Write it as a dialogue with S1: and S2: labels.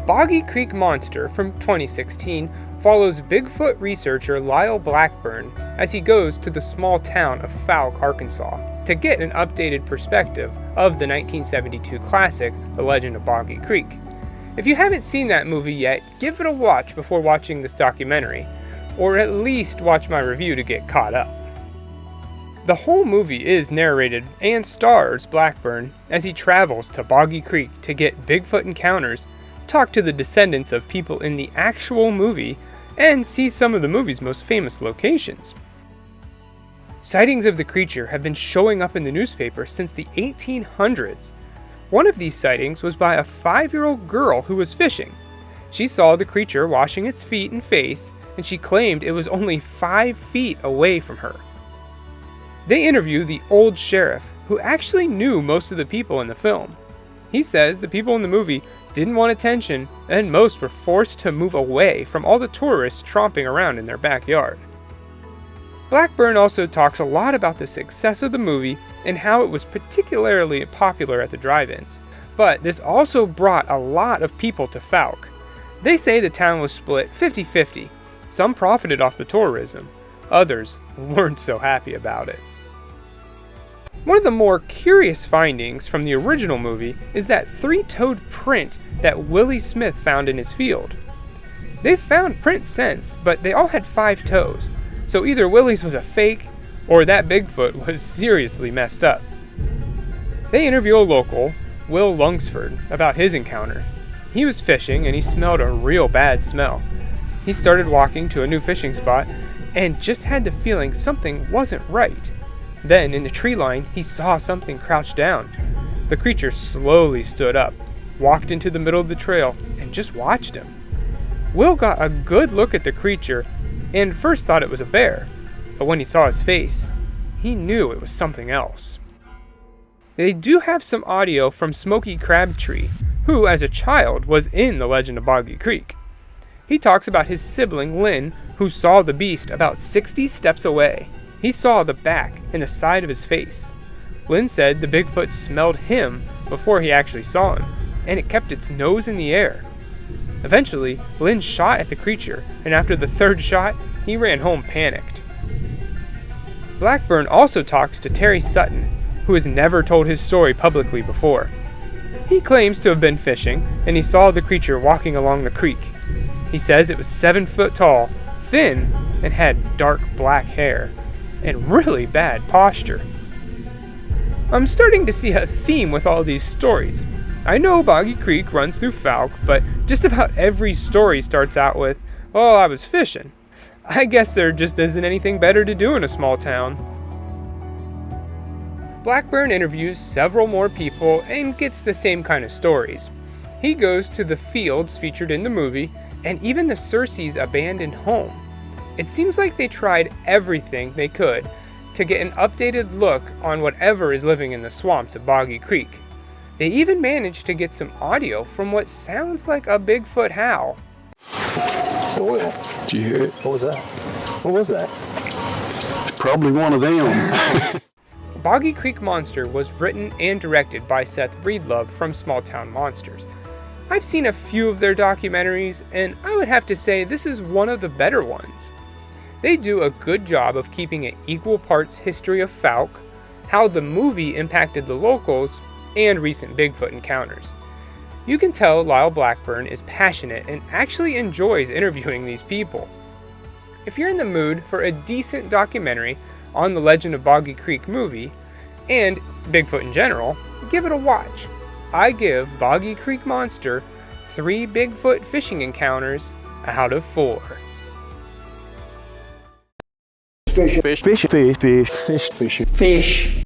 S1: Boggy Creek Monster from 2016 follows Bigfoot researcher Lyle Blackburn as he goes to the small town of Fouke, Arkansas, to get an updated perspective of the 1972 classic, The Legend of Boggy Creek. If you haven't seen that movie yet, give it a watch before watching this documentary, or at least watch my review to get caught up. The whole movie is narrated and stars Blackburn as he travels to Boggy Creek to get Bigfoot encounters, talk to the descendants of people in the actual movie, and see some of the movie's most famous locations. Sightings of the creature have been showing up in the newspaper since the 1800s. One of these sightings was by a 5-year-old girl who was fishing. She saw the creature washing its feet and face, and she claimed it was only 5 feet away from her. They interview the old sheriff, who actually knew most of the people in the film. He says the people in the movie didn't want attention, and most were forced to move away from all the tourists tromping around in their backyard. Blackburn also talks a lot about the success of the movie and how it was particularly popular at the drive-ins. But this also brought a lot of people to Fouke. They say the town was split 50-50. Some profited off the tourism. Others weren't so happy about it. One of the more curious findings from the original movie is that 3-toed print that Willie Smith found in his field. They've found prints since, but they all had 5 toes, so either Willie's was a fake or that Bigfoot was seriously messed up. They interview a local, Will Lungsford, about his encounter. He was fishing and he smelled a real bad smell. He started walking to a new fishing spot and just had the feeling something wasn't right. Then, in the tree line, he saw something crouched down. The creature slowly stood up, walked into the middle of the trail, and just watched him. Will got a good look at the creature and first thought it was a bear, but when he saw his face, he knew it was something else. They do have some audio from Smoky Crabtree, who, as a child, was in The Legend of Boggy Creek. He talks about his sibling, Lynn, who saw the beast about 60 steps away. He saw the back and the side of his face. Lynn said the Bigfoot smelled him before he actually saw him, and it kept its nose in the air. Eventually, Lynn shot at the creature, and after the 3rd shot, he ran home panicked. Blackburn also talks to Terry Sutton, who has never told his story publicly before. He claims to have been fishing, and he saw the creature walking along the creek. He says it was 7 foot tall, thin, and had dark black hair, and really bad posture. I'm starting to see a theme with all these stories. I know Boggy Creek runs through Fouke, but just about every story starts out with, "Oh, I was fishing." I guess there just isn't anything better to do in a small town. Blackburn interviews several more people and gets the same kind of stories. He goes to the fields featured in the movie, and even the Circe's abandoned home. It seems like they tried everything they could to get an updated look on whatever is living in the swamps of Boggy Creek. They even managed to get some audio from what sounds like a Bigfoot howl.
S2: Did you hear it?
S3: What was that? What was that?
S2: It's probably one of them.
S1: Boggy Creek Monster was written and directed by Seth Breedlove from Small Town Monsters. I've seen a few of their documentaries, and I would have to say this is one of the better ones. They do a good job of keeping an equal parts history of Fouke, how the movie impacted the locals, and recent Bigfoot encounters. You can tell Lyle Blackburn is passionate and actually enjoys interviewing these people. If you're in the mood for a decent documentary on the Legend of Boggy Creek movie, and Bigfoot in general, give it a watch. I give Boggy Creek Monster 3 Bigfoot fishing encounters out of 4.
S3: Fish.